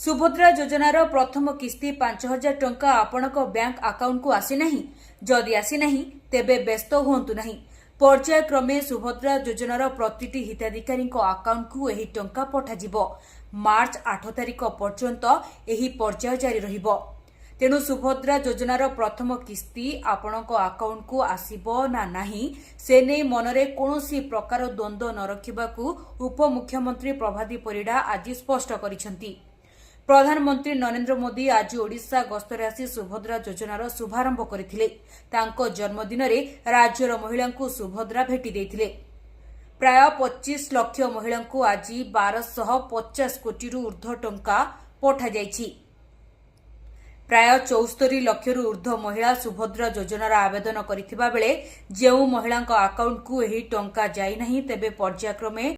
सुभद्रा योजनार प्रथम किस्ती 5,000 टंका आपणक बैंक अकाउंट को आसी नहीं। जदि आसी नहीं तेबे व्यस्त हुंतु नहीं। पर्यायक्रमे सुभद्रा योजनार प्रतिटी हिताधिकारी अकाउंट को एही टंका पठाजिबो। मार्च 8 तारिख पर्यंत एही पर्याय जारी रहिबो। तेणु सुभद्रा योजनार प्रथम किस्ती आपणक अकाउंट को आसीबो ना नाही से नै मनरे कोनोसी प्रकार द्वंद्व न रखिबाकू उपमुख्यमंत्री प्रभाती परिडा आज स्पष्ट करिसेंती। प्रधानमंत्री नरेंद्र मोदी आज ओडिशा गस्तरे आसी सुभद्रा योजनार शुभारंभ करथिले। तांको जन्मदिन रे राज्यर महिलांकू सुभद्रा भेटी देथिले। प्राय 25 लाख महिलांकू आज 1250 कोटी ऊर्ध्व टंका पठा जायछि। प्राय 74 लाख ऊर्ध्व महिला सुभद्रा योजनार आवेदन करिथिबा बेले जेउ महिलांक अकाउंट को एही टंका जाई नहीं तेबे पर्यायक्रमे